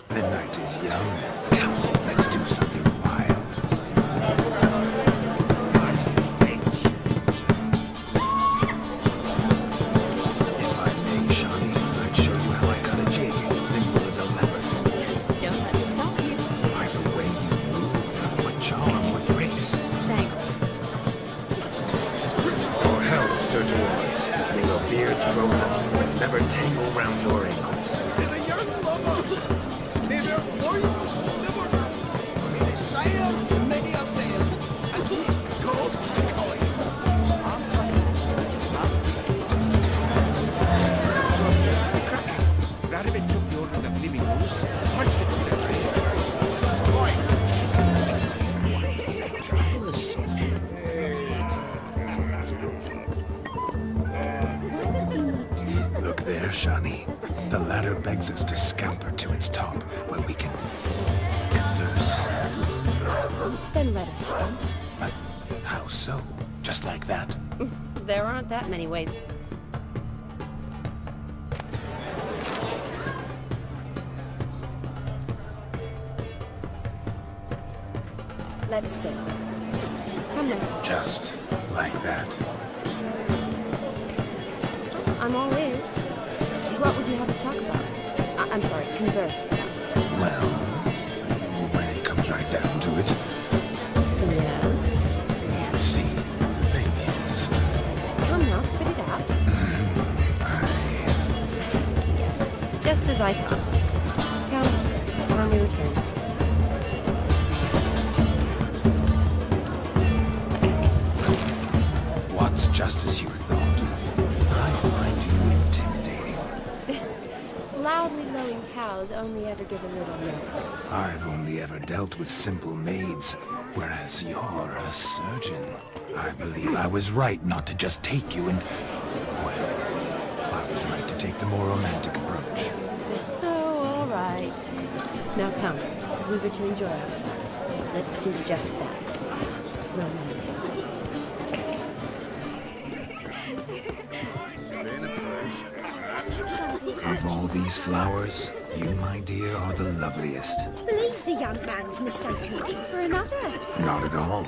The night is young. Come, let's do something wild. If I may, Shawnee, I'd show you how I cut a jig, nimble as a leopard. Don't let me stop you. By the way you move, what charm, what grace. Thanks. For health, Sir Dwarves, may your beards grow long, but never tangle round your ankles. To the young lovers, may their loins live around. May they sail many a veil, and keep God's coin. Rabbit took the order of the flaming nose, punched it with the tails. Look there, Shawnee. The ladder begs us to scamper to its top, where we can converse. Then let us stop. But how so? Just like that? There aren't that many ways. Let's sit. Come now. Just like that? I'm all ears. What would you have us talk about? I'm sorry, converse about. Well, when it comes right down to it, Yes? you see, the thing is, Come now, spit it out. Yes, just as I thought. Come, it's time we return. what's just as you thought? I find you intimidating. Loudly lowing cows only ever give a little milk. I've only ever dealt with simple maids, whereas you're a surgeon. I believe I was right not to just take you and... well, I was right to take the more romantic approach. Oh, all right. Now come, we were to enjoy ourselves. Let's do just that. Romantic. Of all these flowers, you, my dear, are the loveliest. Believe the young man's mistaken me for another. Not at all.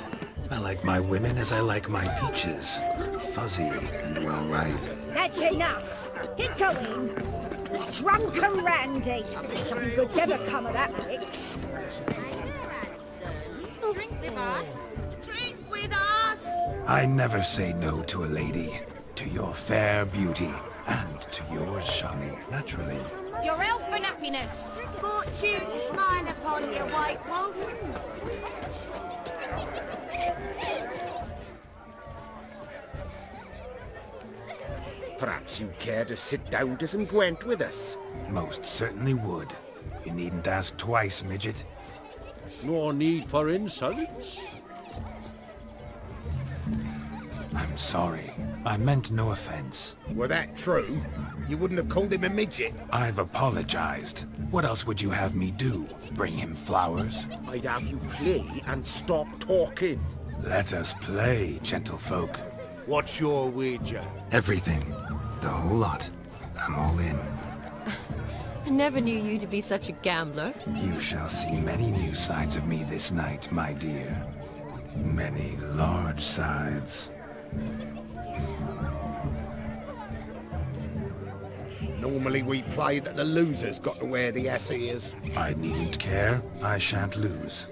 I like my women as I like my peaches. Fuzzy and well ripe. That's enough. Get going. Drunken Randy. Something good's ever come of that mix. Drink with us. Drink with us. I never say no to a lady. To your fair beauty. And to yours, Shawnee, naturally. Your health and happiness. Fortune smile upon you, white wolf. Perhaps you'd care to sit down to some Gwent with us. Most certainly would. You needn't ask twice, midget. No need for insolence. I'm sorry. I meant no offense. Were that true, you wouldn't have called him a midget. I've apologized. What else would you have me do? Bring him flowers? I'd have you play and stop talking. Let us play, gentlefolk. What's your wager? Everything. The whole lot. I'm all in. I never knew you to be such a gambler. You shall see many new sides of me this night, my dear. Many large sides. Normally we play that the loser's got to wear the ass ears. I needn't care. I shan't lose.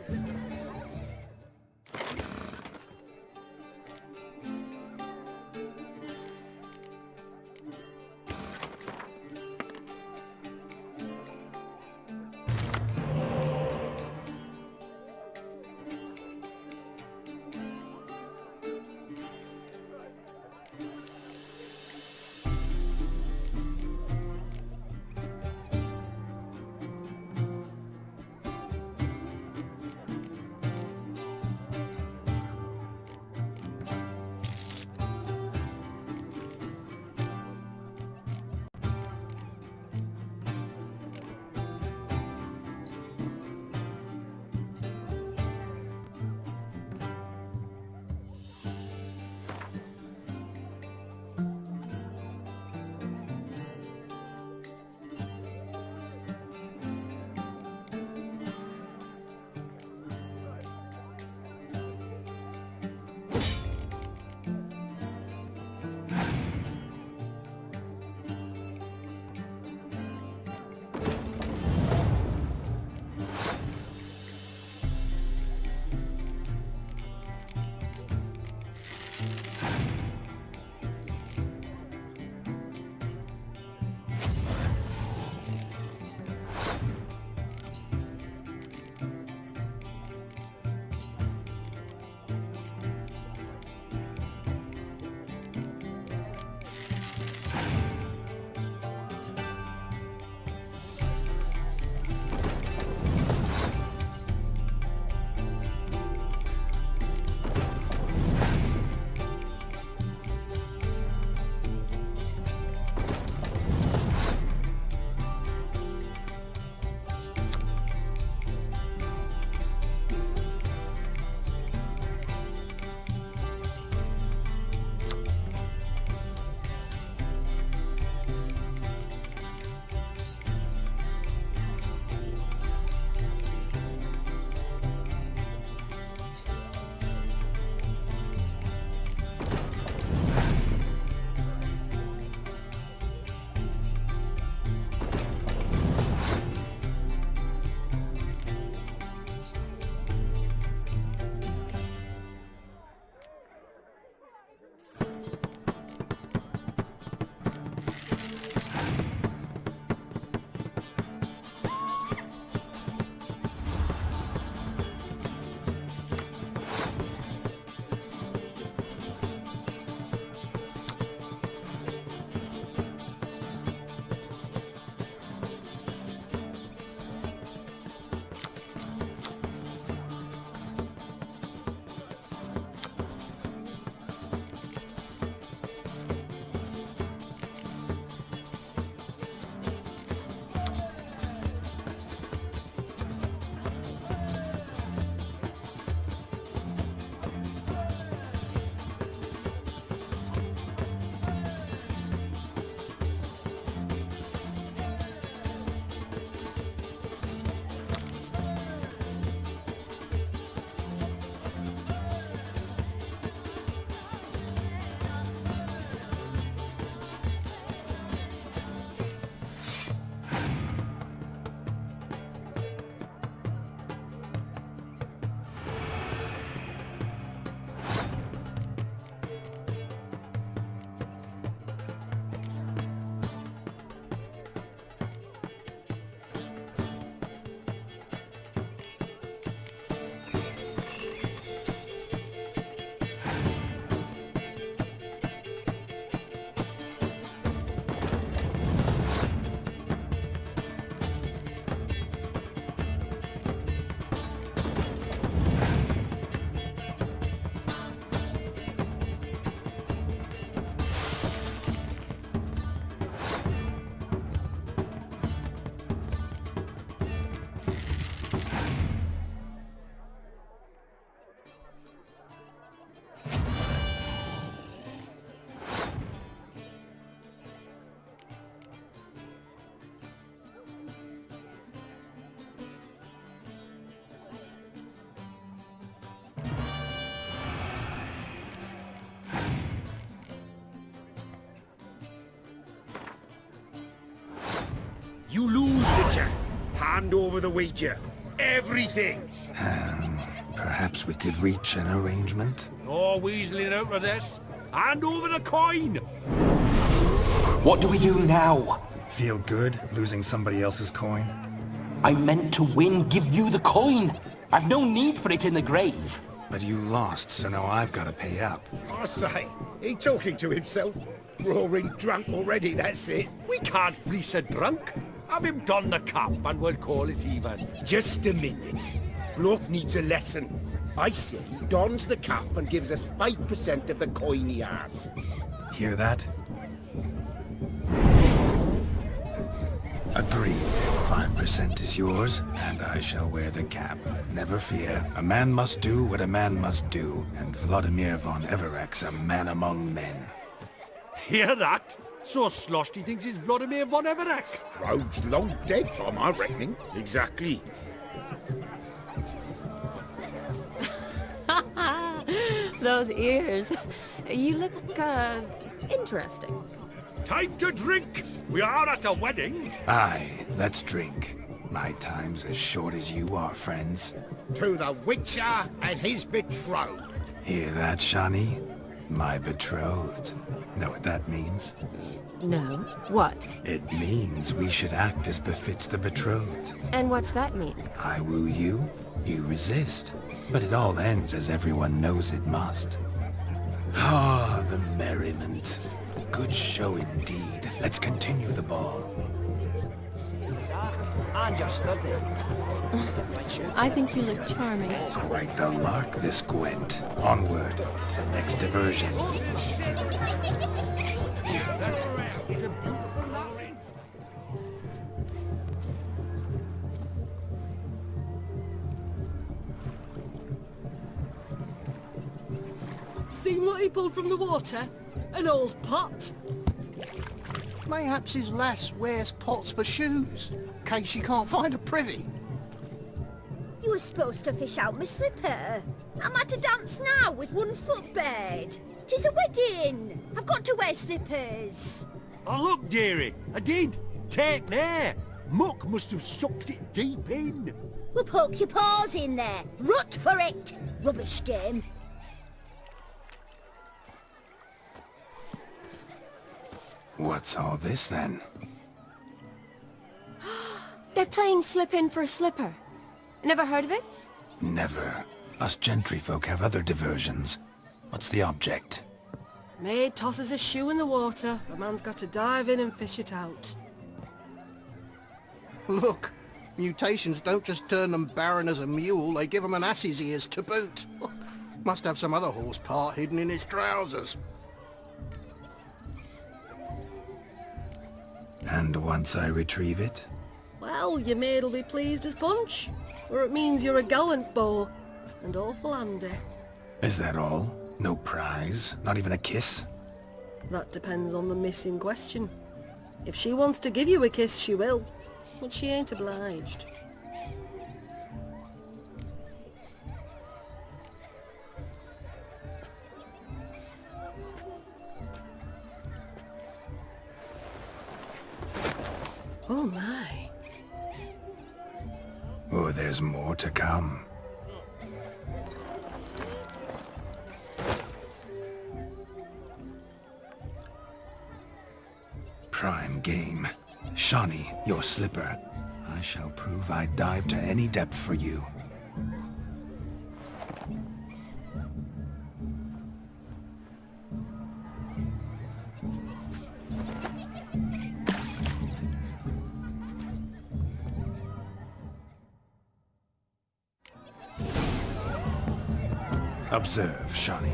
Hand over the wager. Everything. Perhaps we could reach an arrangement? No weaseling out of this. Hand over the coin. What do we do now? Feel good losing somebody else's coin? I meant to win, give you the coin. I've no need for it in the grave. But you lost, so now I've got to pay up. I say, he talking to himself. Roaring drunk already, that's it. We can't fleece a drunk. Have him don the cap and we'll call it even. Just a minute. Bloke needs a lesson. I say he dons the cap and gives us 5% of the coin he has. Hear that? Agreed. 5% is yours, and I shall wear the cap. Never fear. A man must do what a man must do, and Vladimir von Everek's a man among men. Hear that? So sloshed he thinks he's Vladimir von Everek. Rogue's long dead by my reckoning. Exactly. Those ears. You look, interesting. Time to drink. We are at a wedding. Aye, let's drink. My time's as short as you are, friends. To the Witcher and his betrothed. Hear that, Shani? My betrothed. Know what that means? No. What? It means we should act as befits the betrothed. And what's that mean? I woo you, you resist. But it all ends as everyone knows it must. Ah, the merriment. Good show indeed. Let's continue the ball. And you're studying. I think you look charming. Quite the lark, this Gwent. Onward to the next diversion. He's a beautiful lassie. Seen what he pulled from the water? An old pot. Mayhaps his lass wears pots for shoes, case she can't find a privy. You were supposed to fish out my slipper. I'm at a dance now with one foot bed. 'Tis a wedding. I've got to wear slippers. Oh, look, dearie. I did. Take there. Muck must have sucked it deep in. Well, poke your paws in there. Rut for it. Rubbish game. What's all this then? They're playing slip in for a slipper. Never heard of it? Never. Us gentry folk have other diversions. What's the object? Maid tosses a shoe in the water. A man's got to dive in and fish it out. Look, mutations don't just turn them barren as a mule, they give them an ass's ears to boot. Must have some other horse part hidden in his trousers. And once I retrieve it? Well, your maid'll be pleased as punch. Or it means you're a gallant beau. And awful handy. Is that all? No prize? Not even a kiss? That depends on the miss in question. If she wants to give you a kiss, she will. But she ain't obliged. Oh my. Oh, there's more to come. Prime game. Shawnee, your slipper. I shall prove I'd dive to any depth for you. Observe, Shawnee.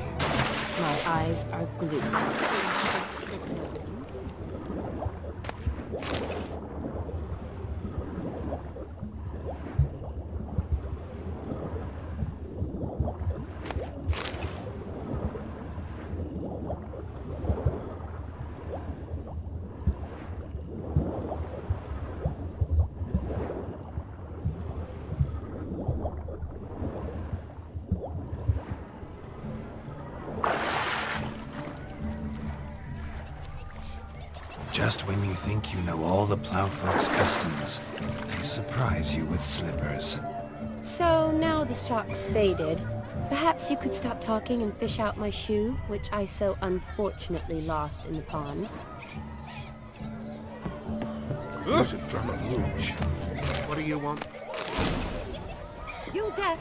My eyes are glued. Just when you think you know all the plowfolk's customs, they surprise you with slippers. So now the shock's faded, perhaps you could stop talking and fish out my shoe, which I so unfortunately lost in the pond. There's a drum of rouge. What do you want? You're deaf.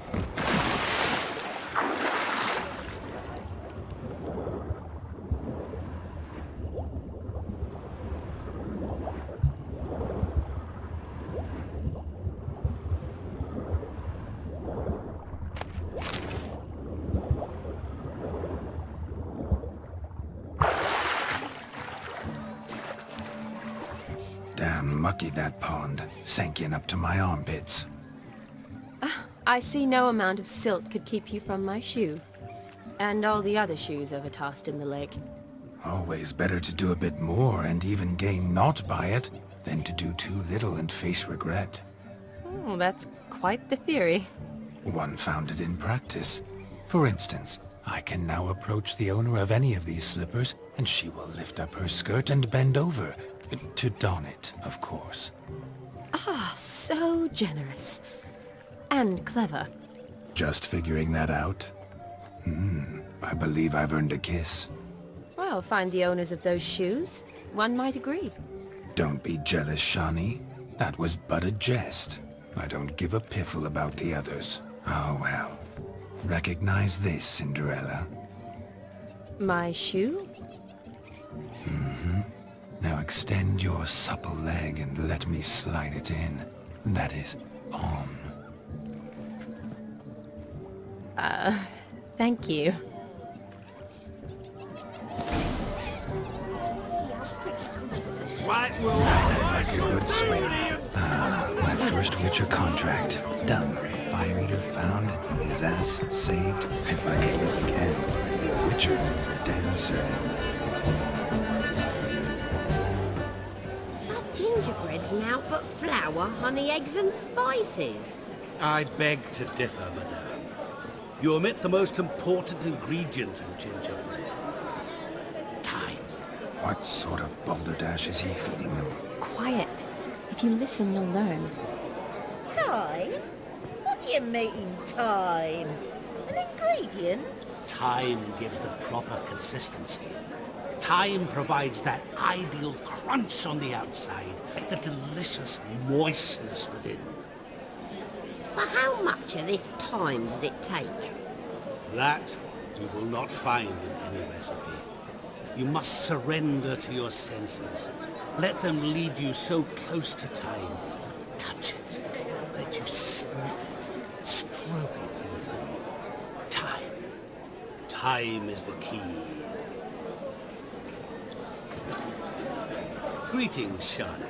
Damn mucky that pond. Sank in up to my armpits. I see no amount of silt could keep you from my shoe. And all the other shoes ever tossed in the lake. Always better to do a bit more and even gain naught by it than to do too little and face regret. Oh, that's quite the theory. One founded in practice. For instance, I can now approach the owner of any of these slippers, and she will lift up her skirt and bend over. To don it, of course. Ah, so generous. And clever. Just figuring that out? I believe I've earned a kiss. Well, find the owners of those shoes. One might agree. Don't be jealous, Shawnee. That was but a jest. I don't give a piffle about the others. Oh well. Recognize this, Cinderella. My shoe? Now extend your supple leg and let me slide it in. That is, on. Thank you. Like a good swing. My first Witcher contract. Done. Fire Eater found. His ass saved. If I could live again, I'd be a Witcher for damn certain. Gingerbread's now but flour, honey, eggs and spices. I beg to differ, madame. You omit the most important ingredient in gingerbread. Time. What sort of balderdash is he feeding them? Quiet. If you listen, you'll learn. Time? What do you mean, time? An ingredient? Time gives the proper consistency. Time provides that ideal crunch on the outside, the delicious moistness within. For how much of this time does it take? That you will not find in any recipe. You must surrender to your senses. Let them lead you so close to time, you touch it. Let you sniff it, stroke it even. Time. Time is the key. Greetings, Shawnee.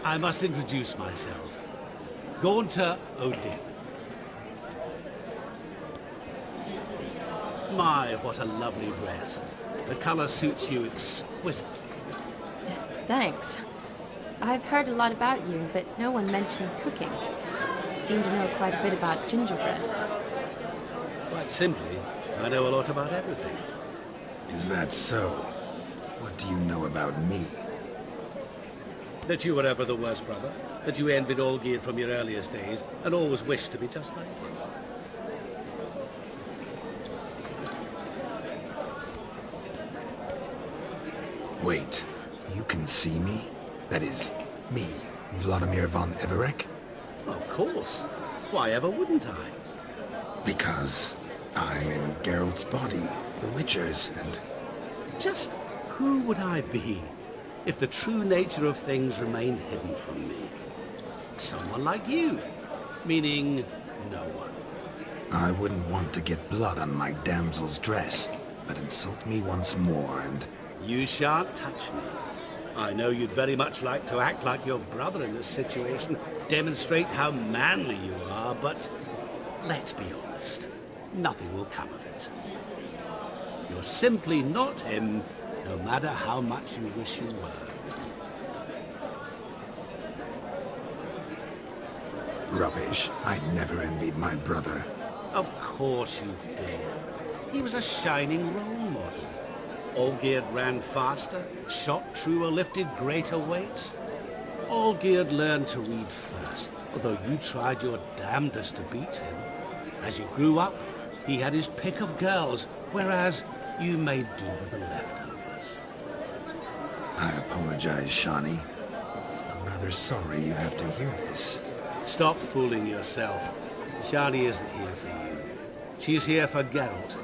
I must introduce myself. Gaunter Odin. My, what a lovely dress. The color suits you exquisitely. Thanks. I've heard a lot about you, but no one mentioned cooking. Seem to know quite a bit about gingerbread. Quite simply, I know a lot about everything. Is that so? What do you know about me? That you were ever the worst brother, that you envied Olgierd from your earliest days, and always wished to be just like him. Wait, you can see me? That is, me, Vladimir von Everek? Of course. Why ever wouldn't I? Because I'm in Geralt's body, the Witcher's, and... Just who would I be if the true nature of things remained hidden from me? Someone like you, meaning no one. I wouldn't want to get blood on my damsel's dress, but insult me once more and... You shan't touch me. I know you'd very much like to act like your brother in this situation, demonstrate how manly you are, but let's be honest, nothing will come of it. You're simply not him, no matter how much you wish you were. Rubbish. I never envied my brother. Of course you did. He was a shining role model. Olgierd ran faster, shot truer, lifted greater weights. Olgierd learned to read first, although you tried your damnedest to beat him. As you grew up, he had his pick of girls, whereas you made do with the leftovers. I apologize, Shawnee. I'm rather sorry you have to hear this. Stop fooling yourself. Shani isn't here for you. She's here for Geralt.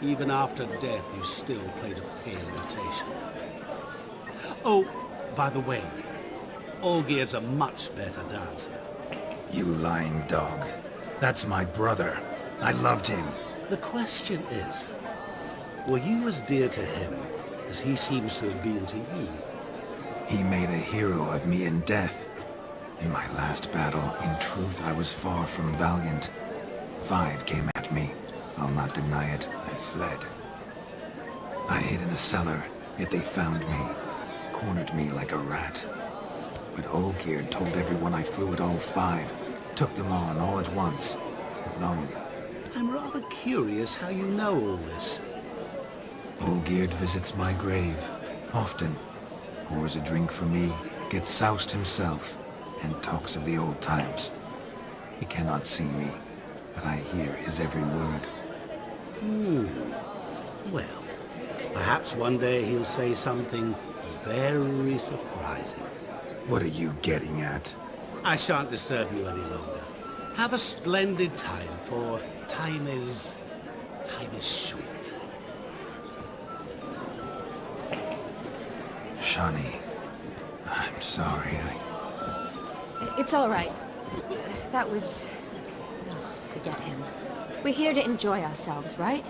Even after death, you still played a pale imitation. Oh, by the way, Olgierd's a much better dancer. You lying dog. That's my brother. I loved him. The question is, were you as dear to him as he seems to have been to you? He made a hero of me in death. In my last battle, in truth, I was far from valiant. 5 came at me. I'll not deny it, I fled. I hid in a cellar, yet they found me, cornered me like a rat. But Olgierd told everyone I flew at all 5, took them on all at once, alone. I'm rather curious how you know all this. Olgierd visits my grave, often. Pours a drink for me, gets soused himself, and talks of the old times. He cannot see me, but I hear his every word. Well, perhaps one day he'll say something very surprising. What are you getting at? I shan't disturb you any longer. Have a splendid time, for time is short. Shawnee, I'm sorry, It's all right. That was... Oh, forget him. We're here to enjoy ourselves, right?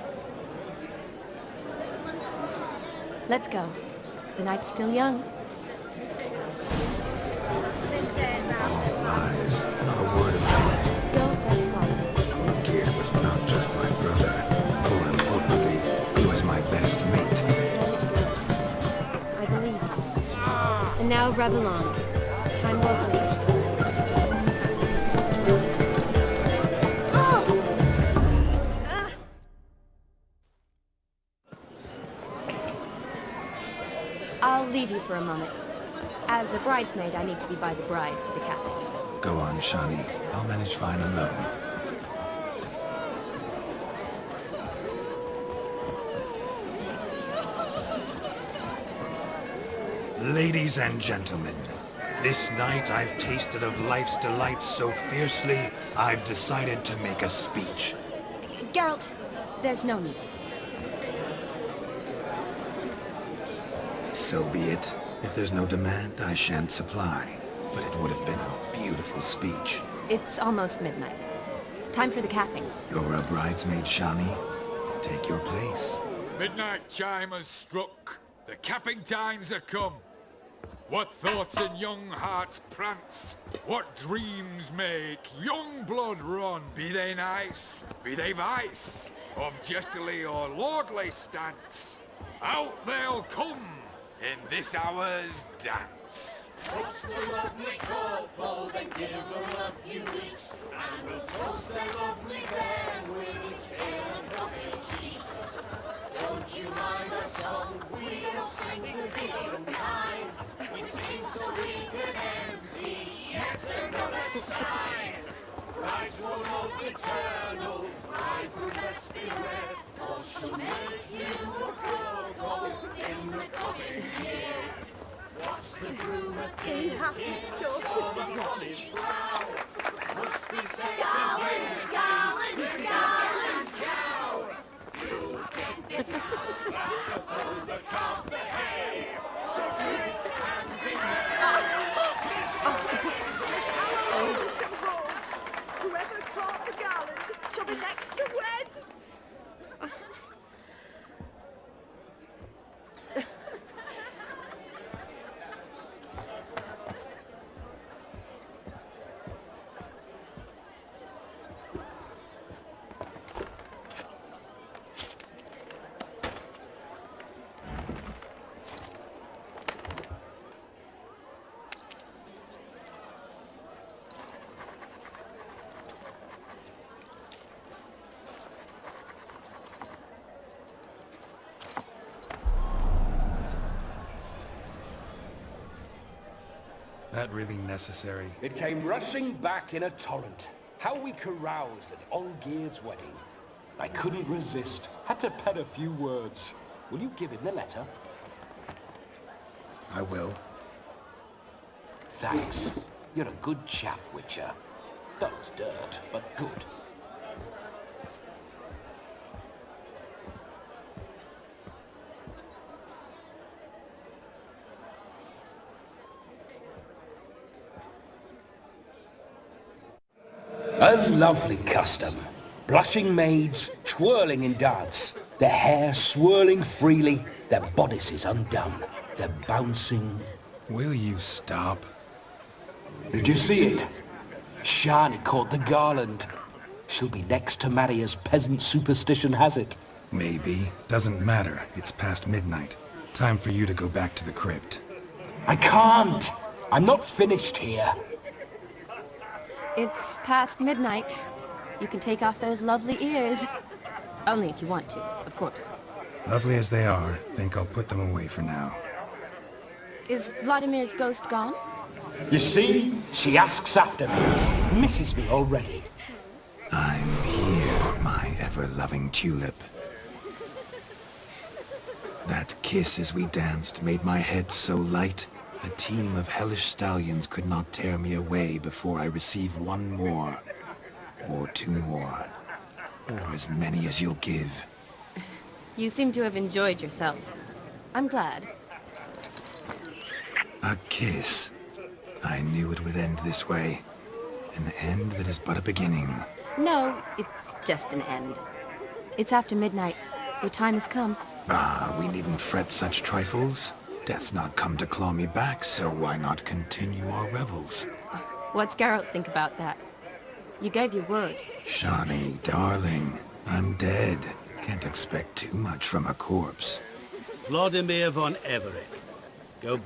Let's go. The night's still young. all lies, not a word of truth. Don't let him bother. Olgierd was not just my brother. More importantly, he was my best mate. I believe you. And now revel on. Time won't wait. I'll leave you for a moment. As a bridesmaid, I need to be by the bride for the capping. Go on, Shawnee. I'll manage fine alone. Ladies and gentlemen, this night I've tasted of life's delights so fiercely, I've decided to make a speech. Geralt, there's no need. So be it. If there's no demand, I shan't supply. But it would have been a beautiful speech. It's almost midnight. Time for the capping. You're a bridesmaid, Shawnee. Take your place. Midnight chime has struck. The capping times are come. What thoughts in young hearts prance? What dreams make young blood run? Be they nice, be they vice, of jestily or lordly stance, out they'll come in this hour's dance. Toast the lovely couple, then give them a few weeks, and we'll toast their lovely bed with its pale and puffy cheeks. Don't you mind our song? We don't sing to be unkind. We sing so we can empty yet another shrine. Brides will look eternal, bride will best beware, or she'll make you a purple in the coming year. What's the groom a thinking? Sure, Ronnie's brow must be said. Garland, garland, garland, cow. You get the cow, oh, the calf, the hay. So drink and be merry. Whoever caught the garland shall be next to wed. That really necessary? It came rushing back in a torrent. How we caroused at Olgierd's wedding. I couldn't resist. Had to pen a few words. Will you give him the letter? I will. Thanks. You're a good chap, Witcher. Dull as dirt, but good. A lovely custom. Blushing maids, twirling in dance, their hair swirling freely, their bodices undone, their bouncing... Will you stop? Did you see it? Shani caught the garland. She'll be next to marry as peasant superstition has it. Maybe. Doesn't matter. It's past midnight. Time for you to go back to the crypt. I can't! I'm not finished here. It's past midnight. You can take off those lovely ears. Only if you want to, of course. Lovely as they are, think I'll put them away for now. Is Vladimir's ghost gone? You see? She asks after me. Misses me already. I'm here, my ever-loving tulip. That kiss as we danced made my head so light. A team of hellish stallions could not tear me away before I receive one more. Or two more. Or as many as you'll give. You seem to have enjoyed yourself. I'm glad. A kiss. I knew it would end this way. An end that is but a beginning. No, it's just an end. It's after midnight. Your time has come. Ah, we needn't fret such trifles. Death's not come to claw me back, so why not continue our revels? What's Geralt think about that? You gave your word. Shani, darling, I'm dead. Can't expect too much from a corpse. Vladimir von Everec,